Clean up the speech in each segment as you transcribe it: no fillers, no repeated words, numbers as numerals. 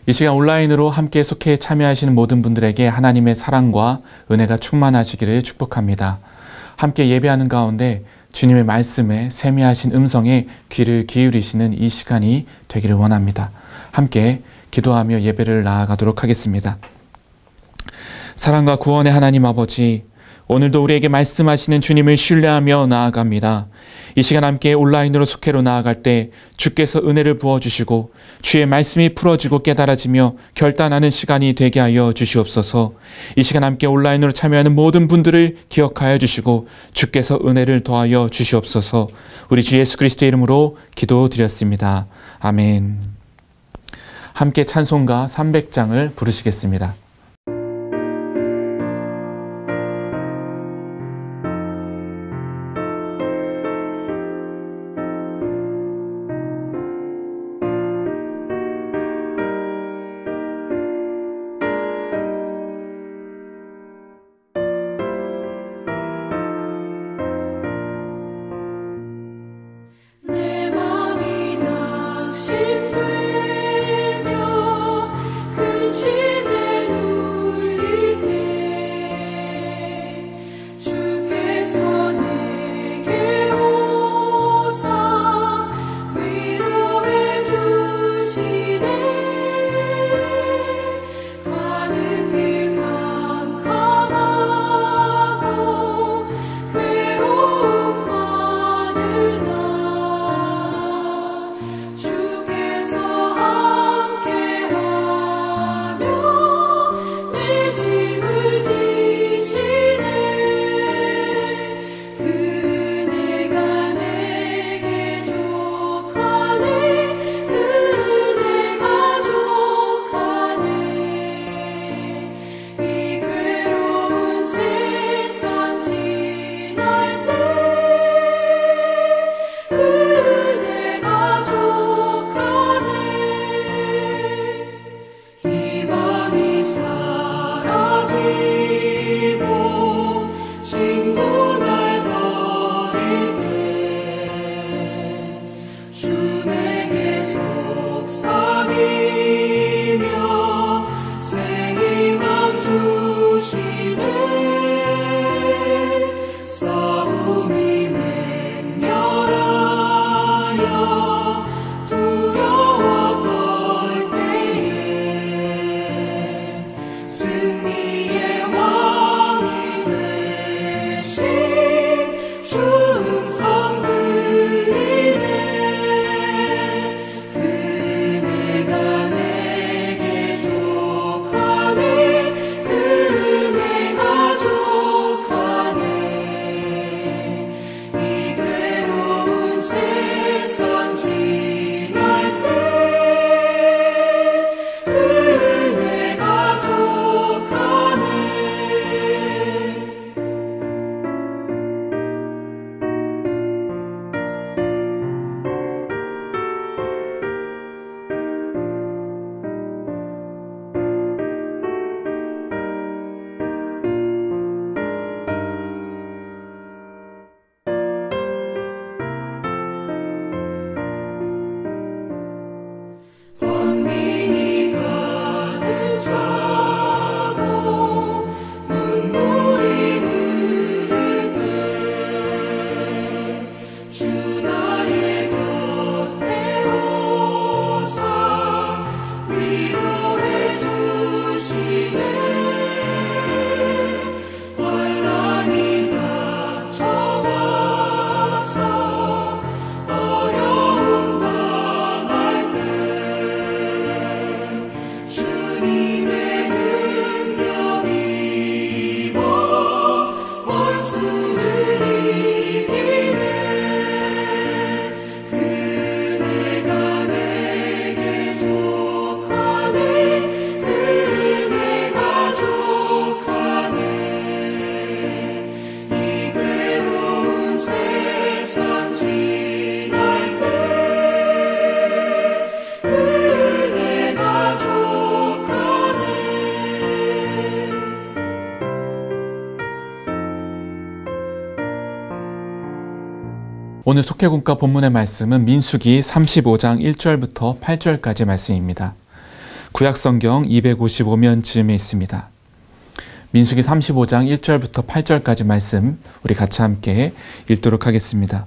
이 시간 온라인으로 함께 속해 참여하시는 모든 분들에게 하나님의 사랑과 은혜가 충만하시기를 축복합니다. 함께 예배하는 가운데 주님의 말씀에 세미하신 음성에 귀를 기울이시는 이 시간이 되기를 원합니다. 함께 기도하며 예배를 나아가도록 하겠습니다. 사랑과 구원의 하나님 아버지, 오늘도 우리에게 말씀하시는 주님을 신뢰하며 나아갑니다. 이 시간 함께 온라인으로 속회로 나아갈 때 주께서 은혜를 부어주시고 주의 말씀이 풀어지고 깨달아지며 결단하는 시간이 되게 하여 주시옵소서. 이 시간 함께 온라인으로 참여하는 모든 분들을 기억하여 주시고 주께서 은혜를 더하여 주시옵소서. 우리 주 예수 그리스도의 이름으로 기도드렸습니다. 아멘. 함께 찬송가 300장을 부르시겠습니다. 오늘 속회군가 본문의 말씀은 민수기 35장 1절부터 8절까지 말씀입니다. 구약성경 255면쯤에 있습니다. 민수기 35장 1절부터 8절까지 말씀 우리 같이 함께 읽도록 하겠습니다.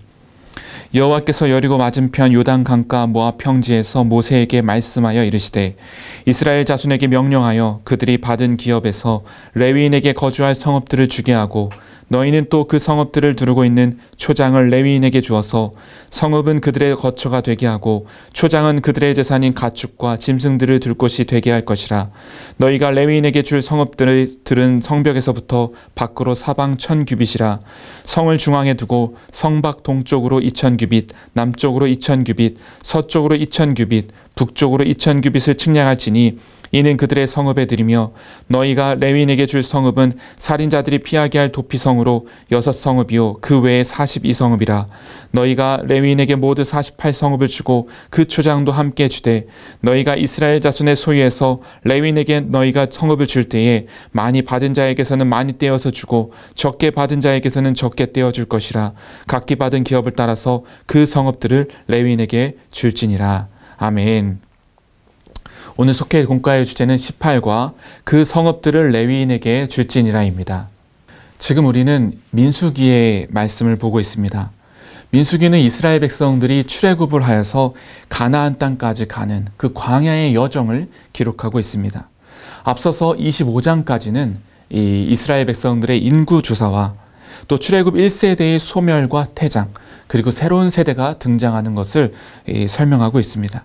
여호와께서 여리고 맞은편 요단 강가 모압 평지에서 모세에게 말씀하여 이르시되 이스라엘 자손에게 명령하여 그들이 받은 기업에서 레위인에게 거주할 성읍들을 주게 하고 너희는 또 그 성읍들을 두르고 있는 초장을 레위인에게 주어서 성읍은 그들의 거처가 되게 하고 초장은 그들의 재산인 가축과 짐승들을 둘 곳이 되게 할 것이라. 너희가 레위인에게 줄 성읍들은 성벽에서부터 밖으로 사방 1000규빗이라. 성을 중앙에 두고 성밖 동쪽으로 2000규빗, 남쪽으로 2000규빗, 서쪽으로 2000규빗, 북쪽으로 2000규빗을 측량할지니 이는 그들의 성읍에 드리며 너희가 레위인에게 줄 성읍은 살인자들이 피하게 할 도피성으로 6성읍이요 그 외에 42성읍이라. 너희가 레위인에게 모두 48성읍을 주고 그 초장도 함께 주되 너희가 이스라엘 자손의 소유에서 레위인에게 너희가 성읍을 줄 때에 많이 받은 자에게서는 많이 떼어서 주고 적게 받은 자에게서는 적게 떼어 줄 것이라. 각기 받은 기업을 따라서 그 성읍들을 레위인에게 줄지니라. 아멘. 오늘 속해 공과의 주제는 18과 그 성읍들을 레위인에게 줄지니라입니다. 지금 우리는 민수기의 말씀을 보고 있습니다. 민수기는 이스라엘 백성들이 출애굽을 하여서 가나안 땅까지 가는 그 광야의 여정을 기록하고 있습니다. 앞서서 25장까지는 이 이스라엘 백성들의 인구 조사와 또 출애굽 1세대의 소멸과 퇴장, 그리고 새로운 세대가 등장하는 것을 설명하고 있습니다.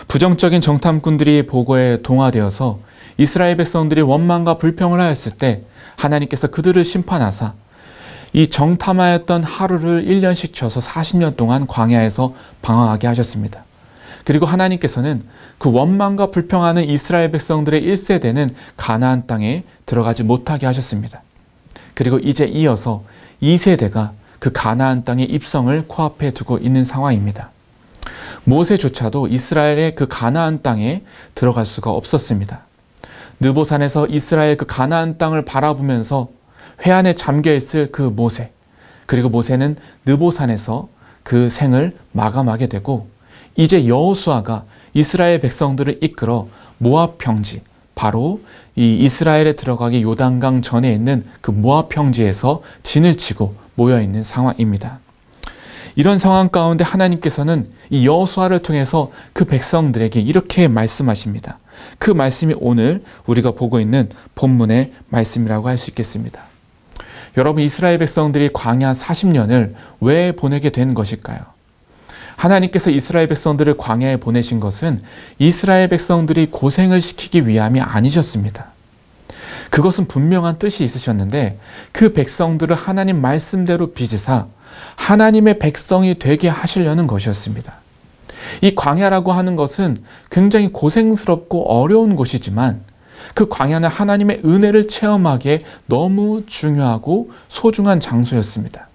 부정적인 정탐꾼들이 보고에 동화되어서 이스라엘 백성들이 원망과 불평을 하였을 때 하나님께서 그들을 심판하사 이 정탐하였던 하루를 1년씩 쳐서 40년 동안 광야에서 방황하게 하셨습니다. 그리고 하나님께서는 그 원망과 불평하는 이스라엘 백성들의 1세대는 가나안 땅에 들어가지 못하게 하셨습니다. 그리고 이제 이어서 2세대가 그 가나안 땅의 입성을 코앞에 두고 있는 상황입니다. 모세조차도 이스라엘의 그 가나안 땅에 들어갈 수가 없었습니다. 느보산에서 이스라엘 그 가나안 땅을 바라보면서 회한에 잠겨있을 그 모세, 그리고 모세는 느보산에서 그 생을 마감하게 되고 이제 여호수아가 이스라엘 백성들을 이끌어 모압 평지, 바로 이 이스라엘에 들어가기 요단강 전에 있는 그 모압 평지에서 진을 치고 모여있는 상황입니다. 이런 상황 가운데 하나님께서는 이 여호수아를 통해서 그 백성들에게 이렇게 말씀하십니다. 그 말씀이 오늘 우리가 보고 있는 본문의 말씀이라고 할 수 있겠습니다. 여러분, 이스라엘 백성들이 광야 40년을 왜 보내게 된 것일까요? 하나님께서 이스라엘 백성들을 광야에 보내신 것은 이스라엘 백성들이 고생을 시키기 위함이 아니셨습니다. 그것은 분명한 뜻이 있으셨는데 그 백성들을 하나님 말씀대로 빚으사 하나님의 백성이 되게 하시려는 것이었습니다. 이 광야라고 하는 것은 굉장히 고생스럽고 어려운 곳이지만 그 광야는 하나님의 은혜를 체험하기에 너무 중요하고 소중한 장소였습니다.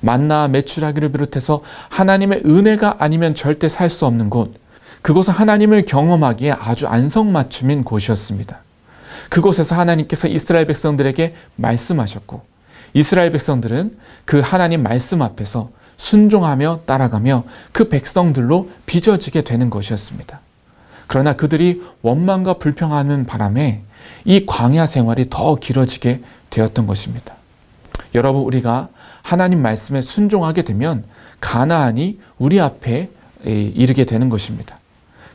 만나 메추라기를 비롯해서 하나님의 은혜가 아니면 절대 살 수 없는 곳, 그곳은 하나님을 경험하기에 아주 안성맞춤인 곳이었습니다. 그곳에서 하나님께서 이스라엘 백성들에게 말씀하셨고 이스라엘 백성들은 그 하나님 말씀 앞에서 순종하며 따라가며 그 백성들로 빚어지게 되는 것이었습니다. 그러나 그들이 원망과 불평하는 바람에 이 광야 생활이 더 길어지게 되었던 것입니다. 여러분, 우리가 하나님 말씀에 순종하게 되면 가나안이 우리 앞에 이르게 되는 것입니다.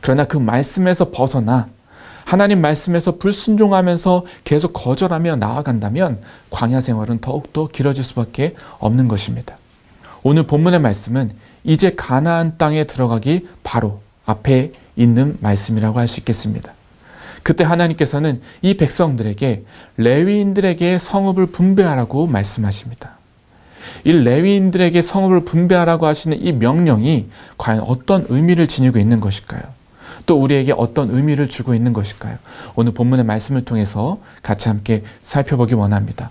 그러나 그 말씀에서 벗어나 하나님 말씀에서 불순종하면서 계속 거절하며 나아간다면 광야 생활은 더욱더 길어질 수밖에 없는 것입니다. 오늘 본문의 말씀은 이제 가나안 땅에 들어가기 바로 앞에 있는 말씀이라고 할 수 있겠습니다. 그때 하나님께서는 이 백성들에게 레위인들에게 성읍을 분배하라고 말씀하십니다. 이 레위인들에게 성읍을 분배하라고 하시는 이 명령이 과연 어떤 의미를 지니고 있는 것일까요? 또 우리에게 어떤 의미를 주고 있는 것일까요? 오늘 본문의 말씀을 통해서 같이 함께 살펴보기 원합니다.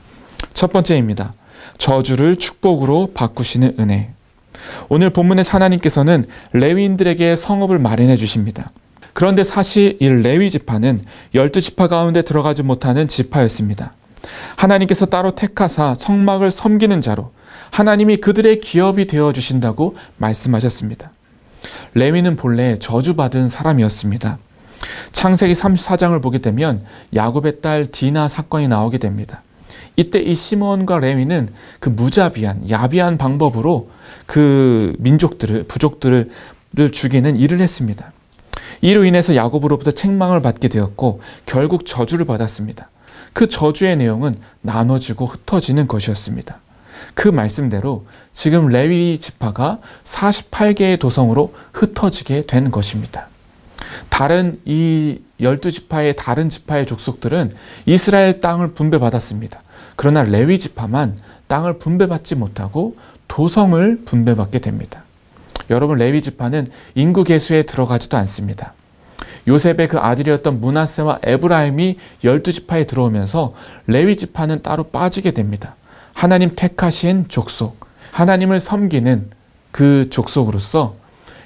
첫 번째입니다. 저주를 축복으로 바꾸시는 은혜. 오늘 본문의 하나님께서는 레위인들에게 성읍을 마련해 주십니다. 그런데 사실 이 레위 지파는 12지파 가운데 들어가지 못하는 지파였습니다. 하나님께서 따로 택하사 성막을 섬기는 자로 하나님이 그들의 기업이 되어주신다고 말씀하셨습니다. 레위는 본래 저주받은 사람이었습니다. 창세기 34장을 보게 되면 야곱의 딸 디나 사건이 나오게 됩니다. 이때 이 시므온과 레위는 그 무자비한 야비한 방법으로 그 부족들을 죽이는 일을 했습니다. 이로 인해서 야곱으로부터 책망을 받게 되었고 결국 저주를 받았습니다. 그 저주의 내용은 나눠지고 흩어지는 것이었습니다. 그 말씀대로 지금 레위 지파가 48개의 도성으로 흩어지게 된 것입니다. 다른 이 12지파의 다른 지파의 족속들은 이스라엘 땅을 분배받았습니다. 그러나 레위 지파만 땅을 분배받지 못하고 도성을 분배받게 됩니다. 여러분, 레위 지파는 인구 계수에 들어가지도 않습니다. 요셉의 그 아들이었던 므낫세와 에브라임이 12지파에 들어오면서 레위 지파는 따로 빠지게 됩니다. 하나님 택하신 족속, 하나님을 섬기는 그 족속으로서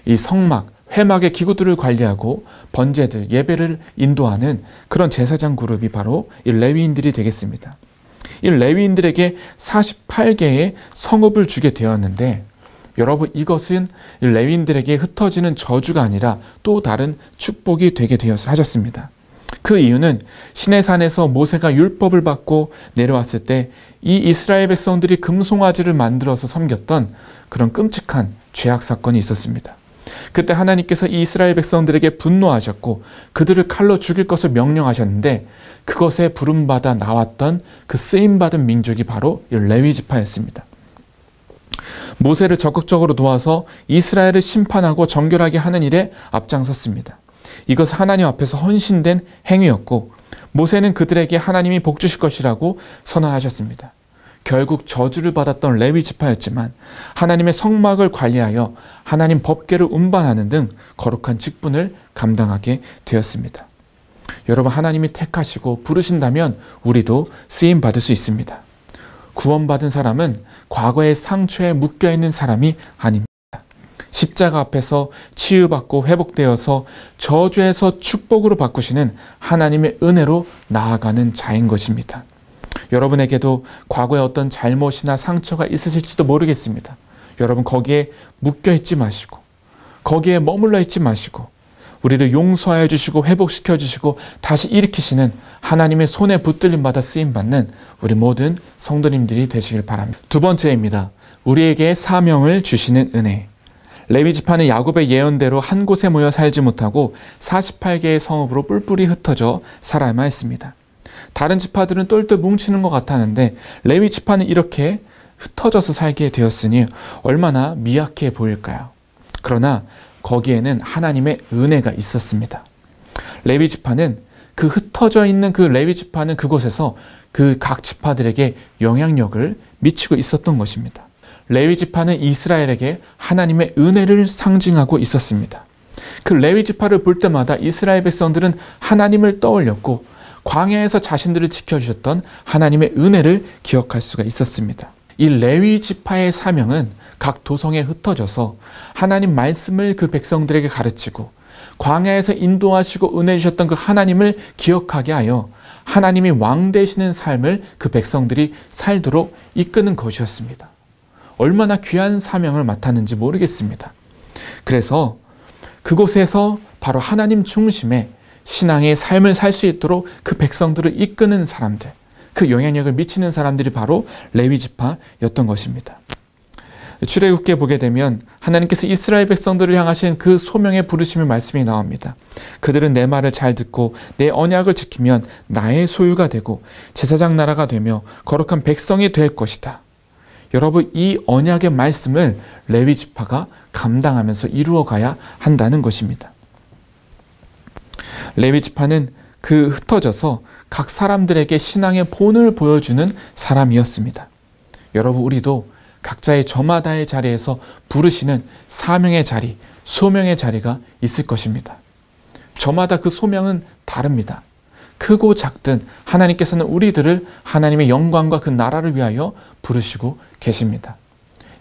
이 성막, 회막의 기구들을 관리하고 번제들, 예배를 인도하는 그런 제사장 그룹이 바로 이 레위인들이 되겠습니다. 이 레위인들에게 48개의 성읍을 주게 되었는데 여러분, 이것은 레위인들에게 흩어지는 저주가 아니라 또 다른 축복이 되게 되어서 하셨습니다. 그 이유는 시내산에서 모세가 율법을 받고 내려왔을 때 이 이스라엘 백성들이 금송아지를 만들어서 섬겼던 그런 끔찍한 죄악 사건이 있었습니다. 그때 하나님께서 이 이스라엘 백성들에게 분노하셨고 그들을 칼로 죽일 것을 명령하셨는데 그것에 부름받아 나왔던 그 쓰임받은 민족이 바로 이 레위 지파였습니다. 모세를 적극적으로 도와서 이스라엘을 심판하고 정결하게 하는 일에 앞장섰습니다. 이것은 하나님 앞에서 헌신된 행위였고 모세는 그들에게 하나님이 복 주실 것이라고 선언하셨습니다. 결국 저주를 받았던 레위 지파였지만 하나님의 성막을 관리하여 하나님 법궤를 운반하는 등 거룩한 직분을 감당하게 되었습니다. 여러분, 하나님이 택하시고 부르신다면 우리도 쓰임 받을 수 있습니다. 구원받은 사람은 과거의 상처에 묶여있는 사람이 아닙니다. 십자가 앞에서 치유받고 회복되어서 저주에서 축복으로 바꾸시는 하나님의 은혜로 나아가는 자인 것입니다. 여러분에게도 과거에 어떤 잘못이나 상처가 있으실지도 모르겠습니다. 여러분, 거기에 묶여있지 마시고 거기에 머물러 있지 마시고 우리를 용서하여 주시고 회복시켜 주시고 다시 일으키시는 하나님의 손에 붙들림 받아 쓰임받는 우리 모든 성도님들이 되시길 바랍니다. 두 번째입니다. 우리에게 사명을 주시는 은혜. 레위 지파는 야곱의 예언대로 한 곳에 모여 살지 못하고 48개의 성읍으로 뿔뿔이 흩어져 살아야만 했습니다. 다른 지파들은 똘똘 뭉치는 것 같았는데 레위 지파는 이렇게 흩어져서 살게 되었으니 얼마나 미약해 보일까요? 그러나 거기에는 하나님의 은혜가 있었습니다. 레위 지파는 그 흩어져 있는 그 레위 지파는 그곳에서 그 각 지파들에게 영향력을 미치고 있었던 것입니다. 레위 지파는 이스라엘에게 하나님의 은혜를 상징하고 있었습니다. 그 레위 지파를 볼 때마다 이스라엘 백성들은 하나님을 떠올렸고 광야에서 자신들을 지켜주셨던 하나님의 은혜를 기억할 수가 있었습니다. 이 레위 지파의 사명은 각 도성에 흩어져서 하나님 말씀을 그 백성들에게 가르치고 광야에서 인도하시고 은혜 주셨던 그 하나님을 기억하게 하여 하나님이 왕 되시는 삶을 그 백성들이 살도록 이끄는 것이었습니다. 얼마나 귀한 사명을 맡았는지 모르겠습니다. 그래서 그곳에서 바로 하나님 중심의 신앙의 삶을 살 수 있도록 그 백성들을 이끄는 사람들, 그 영향력을 미치는 사람들이 바로 레위 지파였던 것입니다. 출애굽기에 보게 되면 하나님께서 이스라엘 백성들을 향하신 그 소명의 부르심의 말씀이 나옵니다. 그들은 내 말을 잘 듣고 내 언약을 지키면 나의 소유가 되고 제사장 나라가 되며 거룩한 백성이 될 것이다. 여러분, 이 언약의 말씀을 레위 지파가 감당하면서 이루어가야 한다는 것입니다. 레위 지파는 그 흩어져서 각 사람들에게 신앙의 본을 보여주는 사람이었습니다. 여러분, 우리도 각자의 저마다의 자리에서 부르시는 사명의 자리, 소명의 자리가 있을 것입니다. 저마다 그 소명은 다릅니다. 크고 작든 하나님께서는 우리들을 하나님의 영광과 그 나라를 위하여 부르시고 계십니다.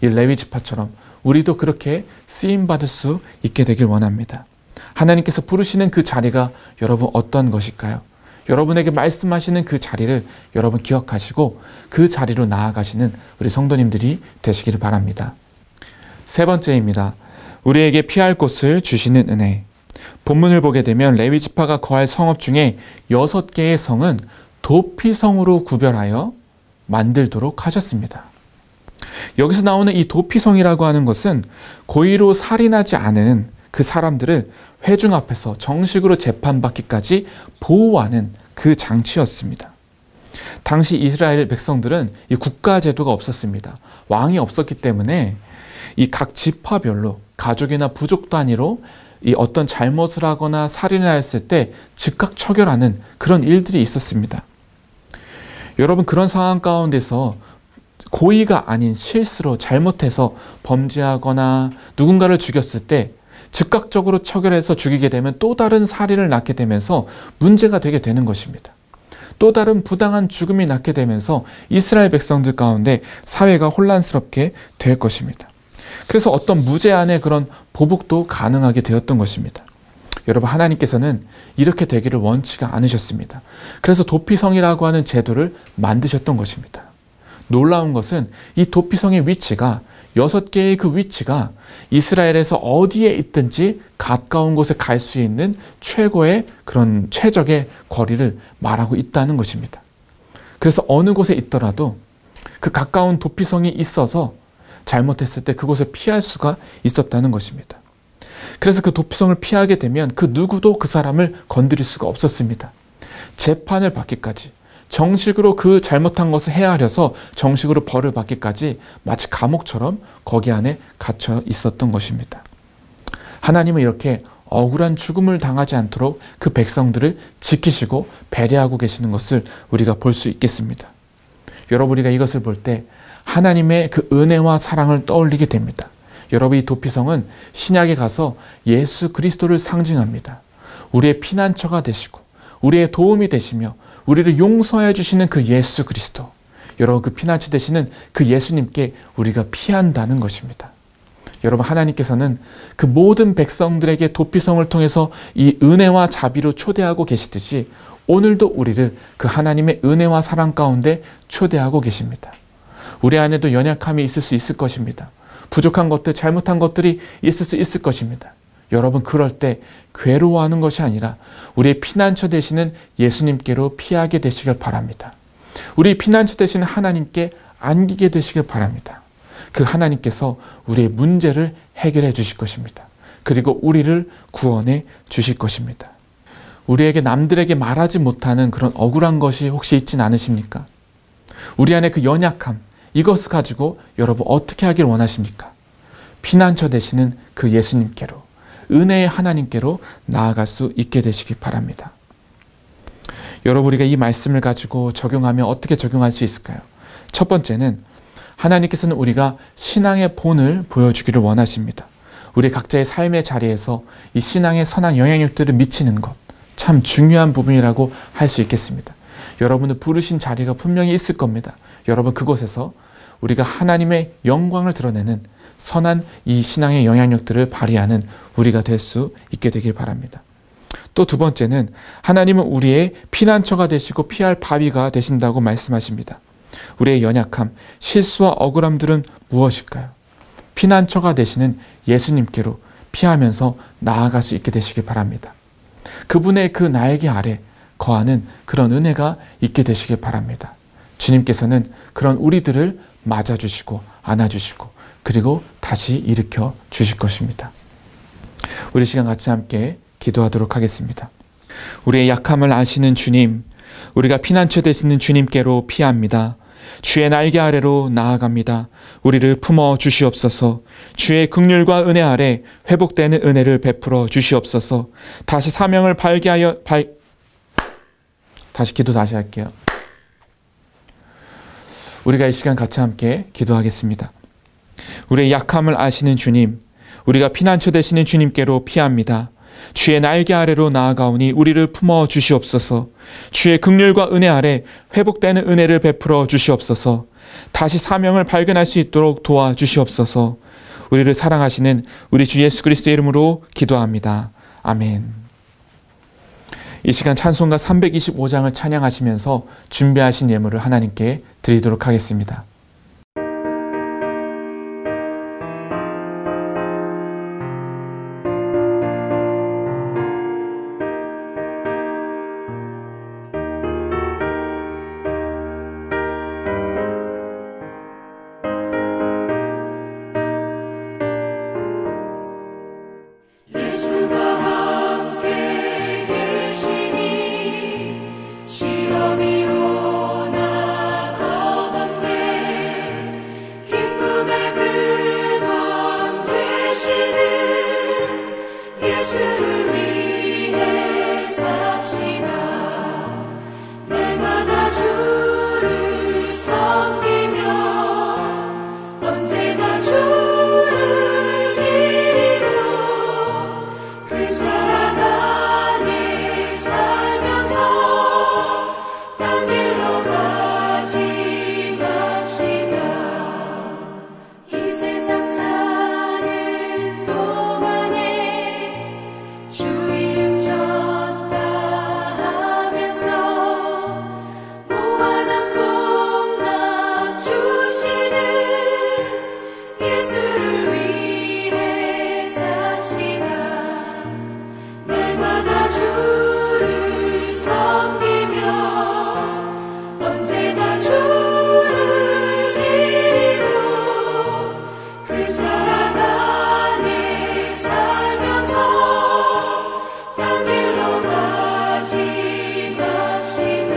이 레위 지파처럼 우리도 그렇게 쓰임받을 수 있게 되길 원합니다. 하나님께서 부르시는 그 자리가 여러분 어떤 것일까요? 여러분에게 말씀하시는 그 자리를 여러분 기억하시고 그 자리로 나아가시는 우리 성도님들이 되시기를 바랍니다. 세 번째입니다. 우리에게 피할 곳을 주시는 은혜. 본문을 보게 되면 레위 지파가 거할 성읍 중에 6개의 성은 도피성으로 구별하여 만들도록 하셨습니다. 여기서 나오는 이 도피성이라고 하는 것은 고의로 살인하지 않은 그 사람들을 회중 앞에서 정식으로 재판받기까지 보호하는 그 장치였습니다. 당시 이스라엘 백성들은 이 국가 제도가 없었습니다. 왕이 없었기 때문에 이 각 지파별로 가족이나 부족 단위로 이 어떤 잘못을 하거나 살인을 했을 때 즉각 처결하는 그런 일들이 있었습니다. 여러분, 그런 상황 가운데서 고의가 아닌 실수로 잘못해서 범죄하거나 누군가를 죽였을 때 즉각적으로 처결해서 죽이게 되면 또 다른 살인을 낳게 되면서 문제가 되게 되는 것입니다. 또 다른 부당한 죽음이 낳게 되면서 이스라엘 백성들 가운데 사회가 혼란스럽게 될 것입니다. 그래서 어떤 무제한의 그런 보복도 가능하게 되었던 것입니다. 여러분, 하나님께서는 이렇게 되기를 원치가 않으셨습니다. 그래서 도피성이라고 하는 제도를 만드셨던 것입니다. 놀라운 것은 이 도피성의 위치가 6개의 그 위치가 이스라엘에서 어디에 있든지 가까운 곳에 갈 수 있는 최고의 그런 최적의 거리를 말하고 있다는 것입니다. 그래서 어느 곳에 있더라도 그 가까운 도피성이 있어서 잘못했을 때 그곳을 피할 수가 있었다는 것입니다. 그래서 그 도피성을 피하게 되면 그 누구도 그 사람을 건드릴 수가 없었습니다. 재판을 받기까지, 정식으로 그 잘못한 것을 헤아려서 정식으로 벌을 받기까지 마치 감옥처럼 거기 안에 갇혀 있었던 것입니다. 하나님은 이렇게 억울한 죽음을 당하지 않도록 그 백성들을 지키시고 배려하고 계시는 것을 우리가 볼 수 있겠습니다. 여러분, 우리가 이것을 볼 때 하나님의 그 은혜와 사랑을 떠올리게 됩니다. 여러분, 이 도피성은 신약에 가서 예수 그리스도를 상징합니다. 우리의 피난처가 되시고 우리의 도움이 되시며 우리를 용서해 주시는 그 예수 그리스도, 여러분, 그 피난처 되시는 그 예수님께 우리가 피한다는 것입니다. 여러분, 하나님께서는 그 모든 백성들에게 도피성을 통해서 이 은혜와 자비로 초대하고 계시듯이 오늘도 우리를 그 하나님의 은혜와 사랑 가운데 초대하고 계십니다. 우리 안에도 연약함이 있을 수 있을 것입니다. 부족한 것들, 잘못한 것들이 있을 수 있을 것입니다. 여러분, 그럴 때 괴로워하는 것이 아니라 우리의 피난처 되시는 예수님께로 피하게 되시길 바랍니다. 우리 피난처 되시는 하나님께 안기게 되시길 바랍니다. 그 하나님께서 우리의 문제를 해결해 주실 것입니다. 그리고 우리를 구원해 주실 것입니다. 우리에게 남들에게 말하지 못하는 그런 억울한 것이 혹시 있진 않으십니까? 우리 안에 그 연약함, 이것을 가지고 여러분 어떻게 하길 원하십니까? 피난처 되시는 그 예수님께로, 은혜의 하나님께로 나아갈 수 있게 되시길 바랍니다. 여러분, 우리가 이 말씀을 가지고 적용하면 어떻게 적용할 수 있을까요? 첫 번째는 하나님께서는 우리가 신앙의 본을 보여주기를 원하십니다. 우리 각자의 삶의 자리에서 이 신앙의 선한 영향력들을 미치는 것, 참 중요한 부분이라고 할 수 있겠습니다. 여러분을 부르신 자리가 분명히 있을 겁니다. 여러분, 그곳에서 우리가 하나님의 영광을 드러내는 선한 이 신앙의 영향력들을 발휘하는 우리가 될 수 있게 되길 바랍니다. 또 두 번째는 하나님은 우리의 피난처가 되시고 피할 바위가 되신다고 말씀하십니다. 우리의 연약함, 실수와 억울함들은 무엇일까요? 피난처가 되시는 예수님께로 피하면서 나아갈 수 있게 되시길 바랍니다. 그분의 그 날개 아래 거하는 그런 은혜가 있게 되시길 바랍니다. 주님께서는 그런 우리들을 맞아주시고 안아주시고 그리고 다시 일으켜 주실 것입니다. 우리 시간 같이 함께 기도하도록 하겠습니다. 우리의 약함을 아시는 주님, 우리가 피난처 되시는 주님께로 피합니다. 주의 날개 아래로 나아갑니다. 우리를 품어 주시옵소서. 주의 긍휼과 은혜 아래 회복되는 은혜를 베풀어 주시옵소서. 다시 사명을 발견하여 다시 할게요. 우리가 이 시간 같이 함께 기도하겠습니다. 우리의 약함을 아시는 주님, 우리가 피난처 되시는 주님께로 피합니다. 주의 날개 아래로 나아가오니 우리를 품어 주시옵소서. 주의 긍휼과 은혜 아래 회복되는 은혜를 베풀어 주시옵소서. 다시 사명을 발견할 수 있도록 도와주시옵소서. 우리를 사랑하시는 우리 주 예수 그리스도의 이름으로 기도합니다. 아멘. 이 시간 찬송가 325장을 찬양하시면서 준비하신 예물을 하나님께 드리도록 하겠습니다. 예수를 위해 삽시다. 날마다 주를 섬기며 언제나 주를 기리고 그 사랑 안에 살면서 딴 길로 가지 맙시다. 이 세상 사는 동안에 주 이름 전파하면서 무한한 복락 주시는 예수를 위해 삽시다. 날마다 주를 섬기며 언제나 주를 기리고 그 사랑 안에 살면서 딴 길로 가지 맙시다.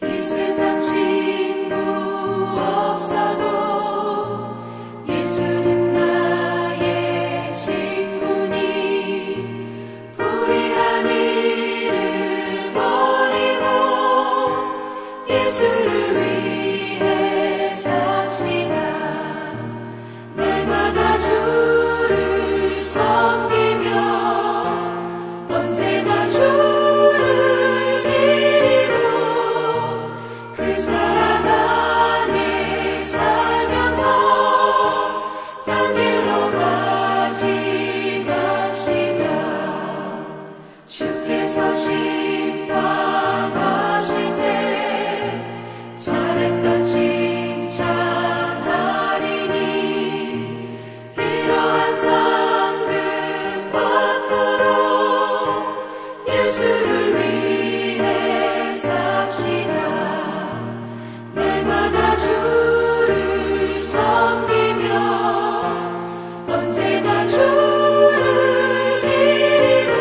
이 세상 친구 없어도 예수는 나의 친구니 불의한 일을 버리고 예수를 위해 삽시다. 날마다 주를 섬기며 언제나 주를 기리고 그 사랑 안에 살면서 딴 길로 가지 맙시다. 주께서 심판하실 때 잘했다 칭찬하리니 이러한 상급 받도록 예수를 위해 삽시다. 날마다 주를 섬기며 언제나 주를 기리고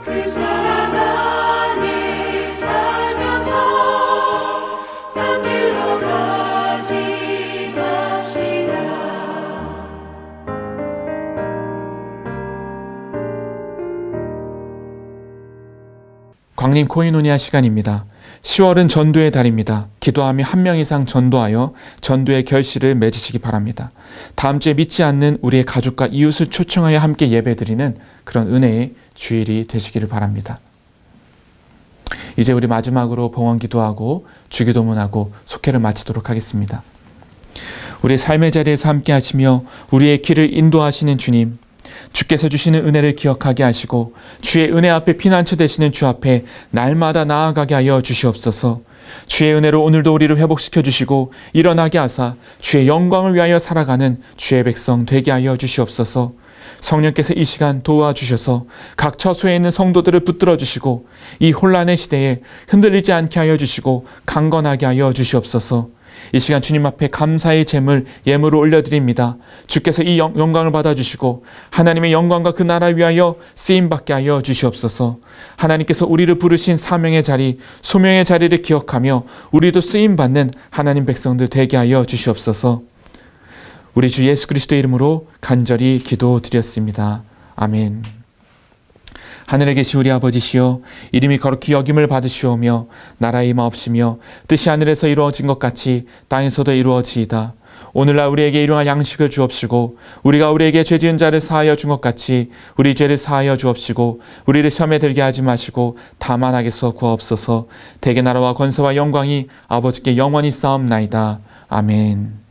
그 사랑 안에 살면서 딴 길로 가지 맙시다. 광림 코이노니아 시간입니다. 10월은 전도의 달입니다. 기도하며 한 명 이상 전도하여 전도의 결실을 맺으시기 바랍니다. 다음 주에 믿지 않는 우리의 가족과 이웃을 초청하여 함께 예배드리는 그런 은혜의 주일이 되시기를 바랍니다. 이제 우리 마지막으로 봉헌 기도하고 주기도문하고 속회를 마치도록 하겠습니다. 우리의 삶의 자리에서 함께 하시며 우리의 길을 인도하시는 주님, 주께서 주시는 은혜를 기억하게 하시고 주의 은혜 앞에 피난처 되시는 주 앞에 날마다 나아가게 하여 주시옵소서. 주의 은혜로 오늘도 우리를 회복시켜 주시고 일어나게 하사 주의 영광을 위하여 살아가는 주의 백성 되게 하여 주시옵소서. 성령께서 이 시간 도와주셔서 각 처소에 있는 성도들을 붙들어 주시고 이 혼란의 시대에 흔들리지 않게 하여 주시고 강건하게 하여 주시옵소서. 이 시간 주님 앞에 감사의 제물 예물을 올려드립니다. 주께서 이 영광을 받아주시고 하나님의 영광과 그 나라를 위하여 쓰임받게 하여 주시옵소서. 하나님께서 우리를 부르신 사명의 자리, 소명의 자리를 기억하며 우리도 쓰임받는 하나님 백성들 되게 하여 주시옵소서. 우리 주 예수 그리스도의 이름으로 간절히 기도드렸습니다. 아멘. 하늘에 계신 우리 아버지시여, 이름이 거룩히 여김을 받으시오며 나라의 임하옵시며 뜻이 하늘에서 이루어진 것 같이 땅에서도 이루어지이다. 오늘날 우리에게 일용할 양식을 주옵시고 우리가 우리에게 죄 지은 자를 사하여 준 것 같이 우리 죄를 사하여 주옵시고 우리를 시험에 들게 하지 마시고 다만 악에서 구하옵소서. 대개 나라와 권세와 영광이 아버지께 영원히 쌓옵나이다. 아멘.